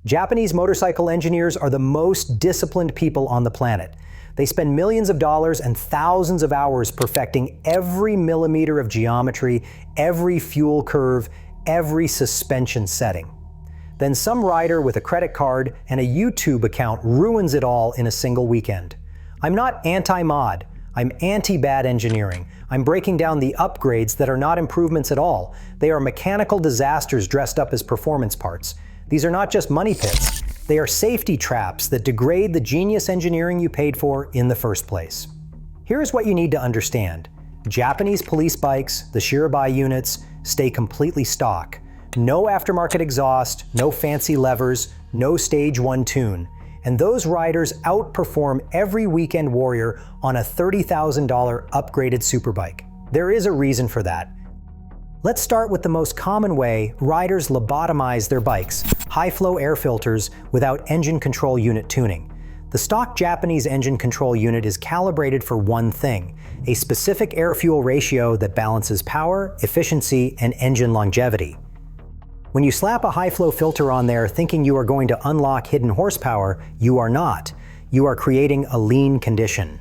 Japanese motorcycle engineers are the most disciplined people on the planet. They spend millions of dollars and thousands of hours perfecting every millimeter of geometry, every fuel curve, every suspension setting. Then some rider with a credit card and a YouTube account ruins it all in a single weekend. I'm not anti-mod, I'm anti-bad engineering. I'm breaking down the upgrades that are not improvements at all. They are mechanical disasters dressed up as performance parts. These are not just money pits. They are safety traps that degrade the genius engineering you paid for in the first place. Here's what you need to understand. Japanese police bikes, the Shirobai units, stay completely stock. No aftermarket exhaust, no fancy levers, no stage 1 tune. And those riders outperform every weekend warrior on a $30,000 upgraded superbike. There is a reason for that. Let's start with the most common way riders lobotomize their bikes, high-flow air filters without engine control unit tuning. The stock Japanese engine control unit is calibrated for one thing, a specific air-fuel ratio that balances power, efficiency, and engine longevity. When you slap a high-flow filter on there thinking you are going to unlock hidden horsepower, you are not. You are creating a lean condition.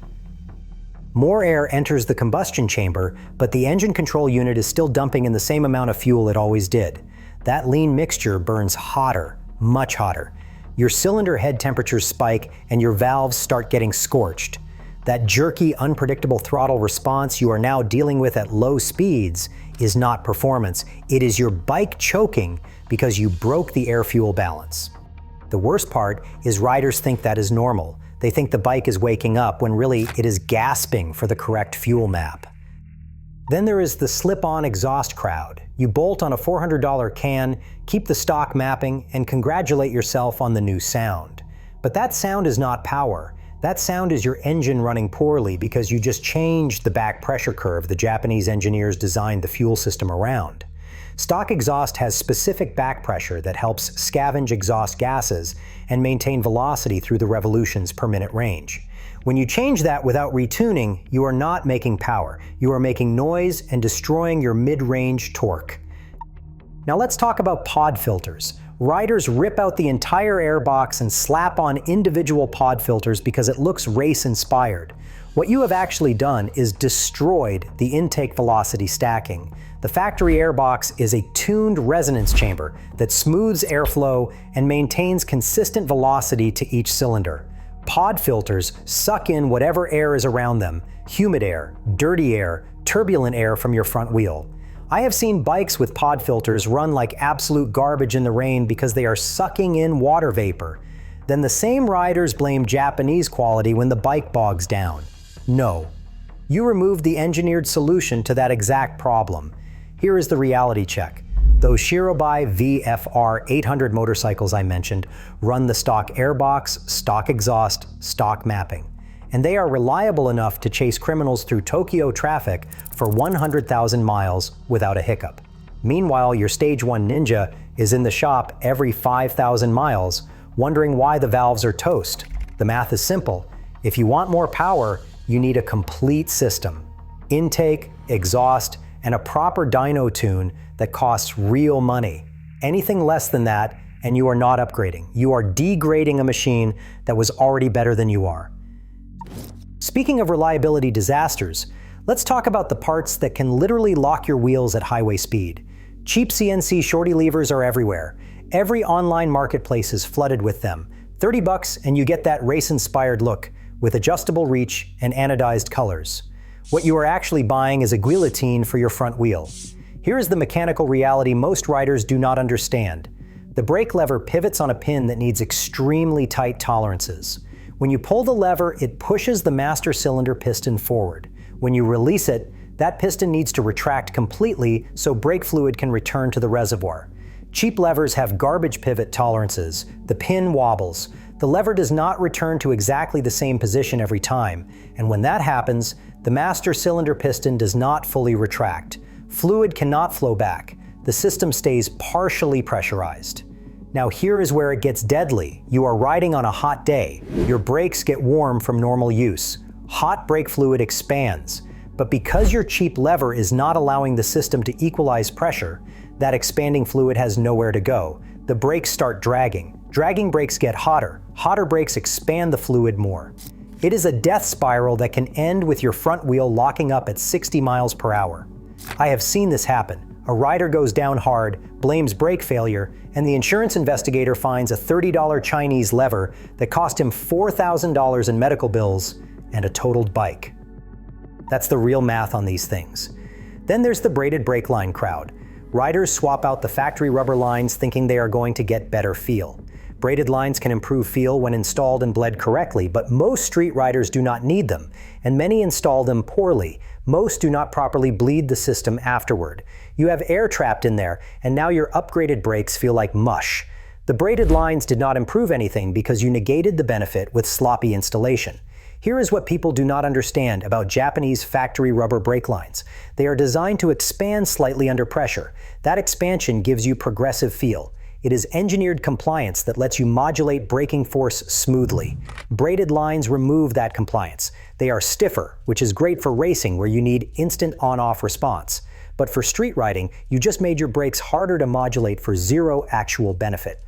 More air enters the combustion chamber, but the engine control unit is still dumping in the same amount of fuel it always did. That lean mixture burns hotter, much hotter. Your cylinder head temperatures spike and your valves start getting scorched. That jerky, unpredictable throttle response you are now dealing with at low speeds is not performance. It is your bike choking because you broke the air-fuel balance. The worst part is riders think that is normal. They think the bike is waking up when really it is gasping for the correct fuel map. Then there is the slip-on exhaust crowd. You bolt on a $400 can, keep the stock mapping, and congratulate yourself on the new sound. But that sound is not power. That sound is your engine running poorly because you just changed the back pressure curve the Japanese engineers designed the fuel system around. Stock exhaust has specific back pressure that helps scavenge exhaust gases and maintain velocity through the revolutions per minute range. When you change that without retuning, you are not making power. You are making noise and destroying your mid-range torque. Now let's talk about pod filters. Riders rip out the entire airbox and slap on individual pod filters because it looks race-inspired. What you have actually done is destroyed the intake velocity stacking. The factory airbox is a tuned resonance chamber that smooths airflow and maintains consistent velocity to each cylinder. Pod filters suck in whatever air is around them, humid air, dirty air, turbulent air from your front wheel. I have seen bikes with pod filters run like absolute garbage in the rain because they are sucking in water vapor. Then the same riders blame Japanese quality when the bike bogs down. No. You removed the engineered solution to that exact problem. Here is the reality check. Those Shirobai VFR 800 motorcycles I mentioned run the stock airbox, stock exhaust, stock mapping. And they are reliable enough to chase criminals through Tokyo traffic for 100,000 miles without a hiccup. Meanwhile, your Stage 1 Ninja is in the shop every 5,000 miles, wondering why the valves are toast. The math is simple. If you want more power, you need a complete system. Intake, exhaust, and a proper dyno tune that costs real money. Anything less than that, and you are not upgrading. You are degrading a machine that was already better than you are. Speaking of reliability disasters, let's talk about the parts that can literally lock your wheels at highway speed. Cheap CNC shorty levers are everywhere. Every online marketplace is flooded with them. $30 and you get that race-inspired look with adjustable reach and anodized colors. What you are actually buying is a guillotine for your front wheel. Here is the mechanical reality most riders do not understand. The brake lever pivots on a pin that needs extremely tight tolerances. When you pull the lever, it pushes the master cylinder piston forward. When you release it, that piston needs to retract completely so brake fluid can return to the reservoir. Cheap levers have garbage pivot tolerances. The pin wobbles. The lever does not return to exactly the same position every time, and when that happens, the master cylinder piston does not fully retract. Fluid cannot flow back. The system stays partially pressurized. Now here is where it gets deadly. You are riding on a hot day. Your brakes get warm from normal use. Hot brake fluid expands. But because your cheap lever is not allowing the system to equalize pressure, that expanding fluid has nowhere to go. The brakes start dragging. Dragging brakes get hotter. Hotter brakes expand the fluid more. It is a death spiral that can end with your front wheel locking up at 60 miles per hour. I have seen this happen. A rider goes down hard, blames brake failure, and the insurance investigator finds a $30 Chinese lever that cost him $4,000 in medical bills and a totaled bike. That's the real math on these things. Then there's the braided brake line crowd. Riders swap out the factory rubber lines thinking they are going to get better feel. Braided lines can improve feel when installed and bled correctly, but most street riders do not need them, and many install them poorly. Most do not properly bleed the system afterward. You have air trapped in there, and now your upgraded brakes feel like mush. The braided lines did not improve anything because you negated the benefit with sloppy installation. Here is what people do not understand about Japanese factory rubber brake lines. They are designed to expand slightly under pressure. That expansion gives you progressive feel. It is engineered compliance that lets you modulate braking force smoothly. Braided lines remove that compliance. They are stiffer, which is great for racing where you need instant on-off response. But for street riding, you just made your brakes harder to modulate for zero actual benefit.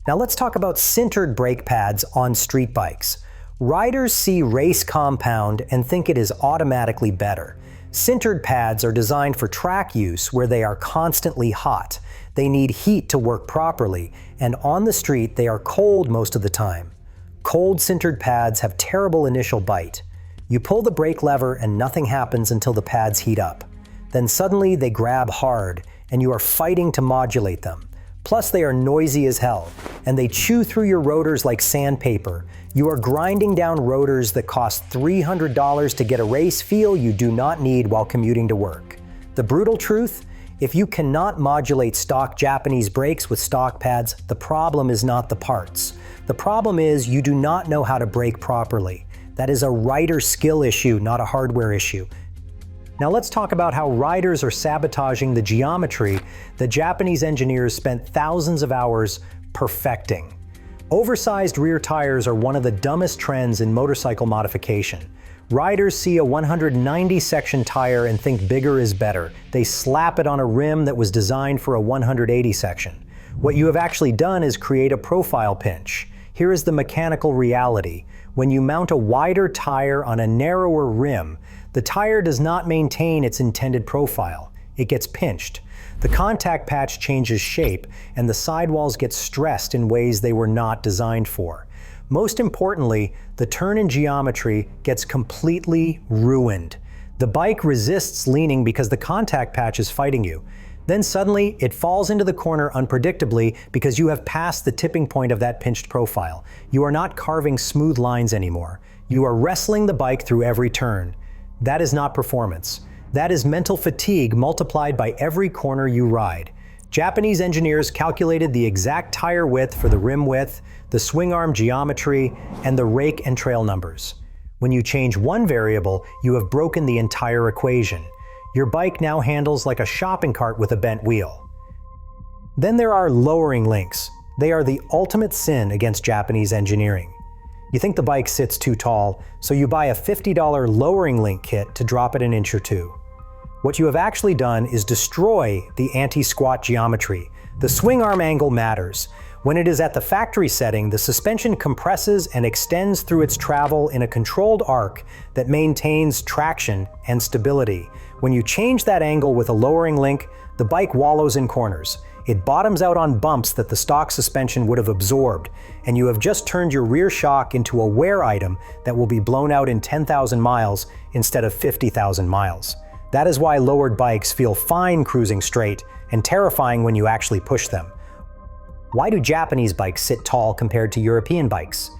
Now let's talk about sintered brake pads on street bikes. Riders see race compound and think it is automatically better. Sintered pads are designed for track use where they are constantly hot. They need heat to work properly, and on the street they are cold most of the time. Cold sintered pads have terrible initial bite. You pull the brake lever and nothing happens until the pads heat up. Then suddenly they grab hard, and you are fighting to modulate them. Plus they are noisy as hell, and they chew through your rotors like sandpaper. You are grinding down rotors that cost $300 to get a race feel you do not need while commuting to work. The brutal truth? If you cannot modulate stock Japanese brakes with stock pads, the problem is not the parts. The problem is you do not know how to brake properly. That is a rider skill issue, not a hardware issue. Now let's talk about how riders are sabotaging the geometry that Japanese engineers spent thousands of hours perfecting. Oversized rear tires are one of the dumbest trends in motorcycle modification. Riders see a 190 section tire and think bigger is better. They slap it on a rim that was designed for a 180 section. What you have actually done is create a profile pinch. Here is the mechanical reality. When you mount a wider tire on a narrower rim, the tire does not maintain its intended profile. It gets pinched. The contact patch changes shape, and the sidewalls get stressed in ways they were not designed for. Most importantly, the turn in geometry gets completely ruined. The bike resists leaning because the contact patch is fighting you. Then suddenly, it falls into the corner unpredictably because you have passed the tipping point of that pinched profile. You are not carving smooth lines anymore. You are wrestling the bike through every turn. That is not performance. That is mental fatigue multiplied by every corner you ride. Japanese engineers calculated the exact tire width for the rim width, the swing arm geometry, and the rake and trail numbers. When you change one variable, you have broken the entire equation. Your bike now handles like a shopping cart with a bent wheel. Then there are lowering links. They are the ultimate sin against Japanese engineering. You think the bike sits too tall, so you buy a $50 lowering link kit to drop it an inch or two. What you have actually done is destroy the anti-squat geometry. The swing arm angle matters. When it is at the factory setting, the suspension compresses and extends through its travel in a controlled arc that maintains traction and stability. When you change that angle with a lowering link, the bike wallows in corners. It bottoms out on bumps that the stock suspension would have absorbed, and you have just turned your rear shock into a wear item that will be blown out in 10,000 miles instead of 50,000 miles. That is why lowered bikes feel fine cruising straight and terrifying when you actually push them. Why do Japanese bikes sit tall compared to European bikes?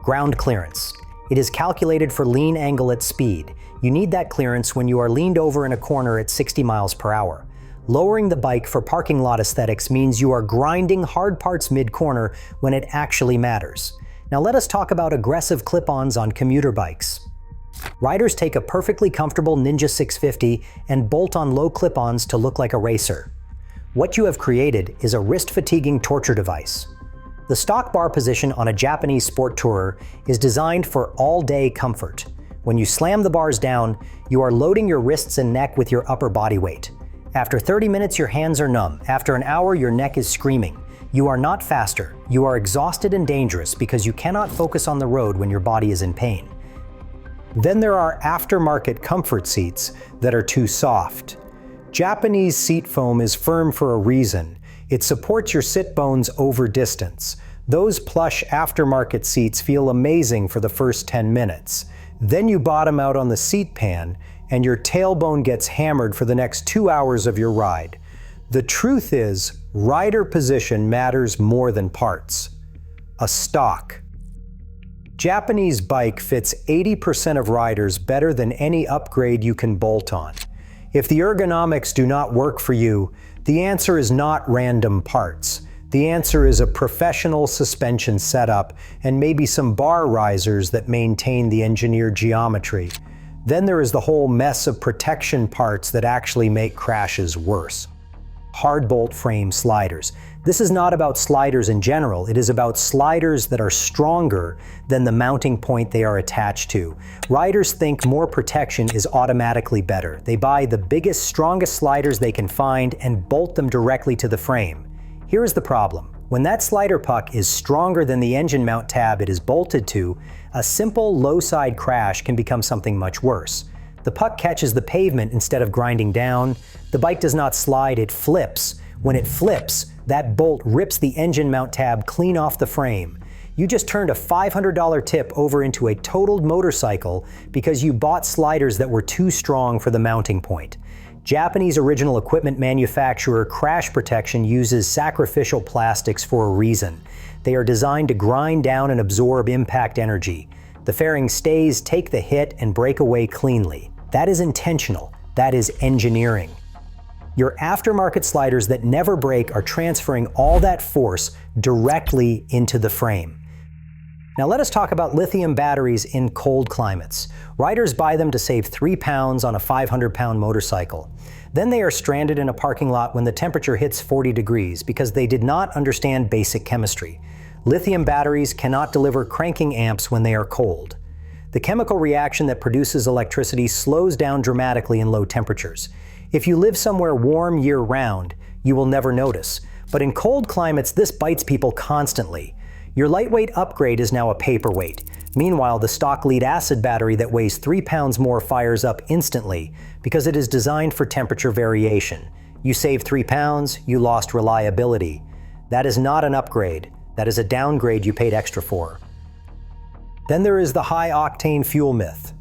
Ground clearance. It is calculated for lean angle at speed. You need that clearance when you are leaned over in a corner at 60 miles per hour. Lowering the bike for parking lot aesthetics means you are grinding hard parts mid-corner when it actually matters. Now let us talk about aggressive clip-ons on commuter bikes. Riders take a perfectly comfortable Ninja 650 and bolt on low clip-ons to look like a racer. What you have created is a wrist-fatiguing torture device. The stock bar position on a Japanese sport tourer is designed for all-day comfort. When you slam the bars down, you are loading your wrists and neck with your upper body weight. After 30 minutes, your hands are numb. After an hour, your neck is screaming. You are not faster. You are exhausted and dangerous because you cannot focus on the road when your body is in pain. Then there are aftermarket comfort seats that are too soft. Japanese seat foam is firm for a reason. It supports your sit bones over distance. Those plush aftermarket seats feel amazing for the first 10 minutes. Then you bottom out on the seat pan, and your tailbone gets hammered for the next 2 hours of your ride. The truth is, rider position matters more than parts. A stock. Japanese bike fits 80% of riders better than any upgrade you can bolt on. If the ergonomics do not work for you, the answer is not random parts. The answer is a professional suspension setup and maybe some bar risers that maintain the engineered geometry. Then there is the whole mess of protection parts that actually make crashes worse. Hard bolt frame sliders. This is not about sliders in general, it is about sliders that are stronger than the mounting point they are attached to. Riders think more protection is automatically better. They buy the biggest, strongest sliders they can find and bolt them directly to the frame. Here is the problem. When that slider puck is stronger than the engine mount tab it is bolted to, a simple low-side crash can become something much worse. The puck catches the pavement instead of grinding down. The bike does not slide, it flips. When it flips, that bolt rips the engine mount tab clean off the frame. You just turned a $500 tip over into a totaled motorcycle because you bought sliders that were too strong for the mounting point. Japanese original equipment manufacturer Crash Protection uses sacrificial plastics for a reason. They are designed to grind down and absorb impact energy. The fairing stays, take the hit, and break away cleanly. That is intentional. That is engineering. Your aftermarket sliders that never break are transferring all that force directly into the frame. Now let us talk about lithium batteries in cold climates. Riders buy them to save 3 pounds on a 500-pound motorcycle. Then they are stranded in a parking lot when the temperature hits 40 degrees because they did not understand basic chemistry. Lithium batteries cannot deliver cranking amps when they are cold. The chemical reaction that produces electricity slows down dramatically in low temperatures. If you live somewhere warm year-round, you will never notice. But in cold climates, this bites people constantly. Your lightweight upgrade is now a paperweight. Meanwhile, the stock lead-acid battery that weighs 3 pounds more fires up instantly because it is designed for temperature variation. You save 3 pounds, you lost reliability. That is not an upgrade. That is a downgrade you paid extra for. Then there is the high-octane fuel myth.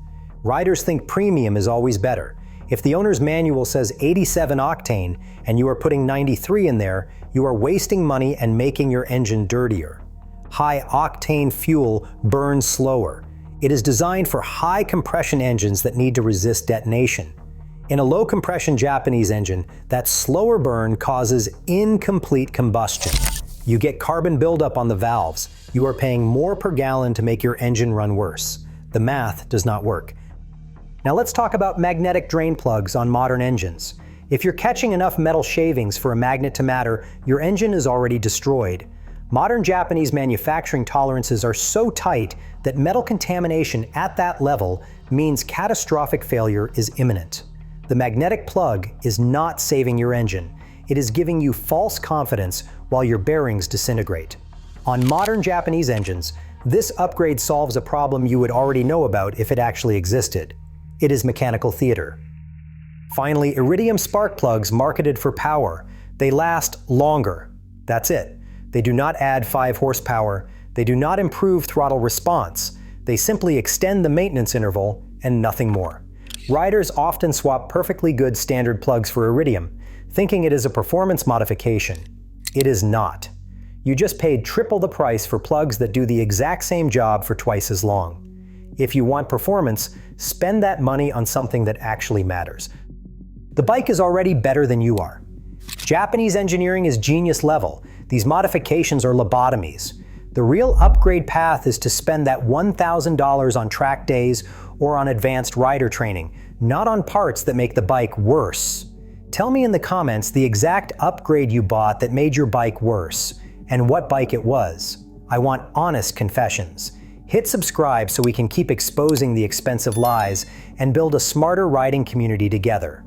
Riders think premium is always better. If the owner's manual says 87 octane and you are putting 93 in there, you are wasting money and making your engine dirtier. High-octane fuel burns slower. It is designed for high-compression engines that need to resist detonation. In a low-compression Japanese engine, that slower burn causes incomplete combustion. You get carbon buildup on the valves. You are paying more per gallon to make your engine run worse. The math does not work. Now let's talk about magnetic drain plugs on modern engines. If you're catching enough metal shavings for a magnet to matter, your engine is already destroyed. Modern Japanese manufacturing tolerances are so tight that metal contamination at that level means catastrophic failure is imminent. The magnetic plug is not saving your engine. It is giving you false confidence while your bearings disintegrate. On modern Japanese engines, this upgrade solves a problem you would already know about if it actually existed. It is mechanical theater. Finally, iridium spark plugs marketed for power. They last longer. That's it. They do not add 5 horsepower. They do not improve throttle response. They simply extend the maintenance interval and nothing more. Riders often swap perfectly good standard plugs for iridium, thinking it is a performance modification. It is not. You just paid triple the price for plugs that do the exact same job for twice as long. If you want performance, spend that money on something that actually matters. The bike is already better than you are. Japanese engineering is genius level. These modifications are lobotomies. The real upgrade path is to spend that $1,000 on track days or on advanced rider training, not on parts that make the bike worse. Tell me in the comments the exact upgrade you bought that made your bike worse, and what bike it was. I want honest confessions. Hit subscribe so we can keep exposing the expensive lies and build a smarter riding community together.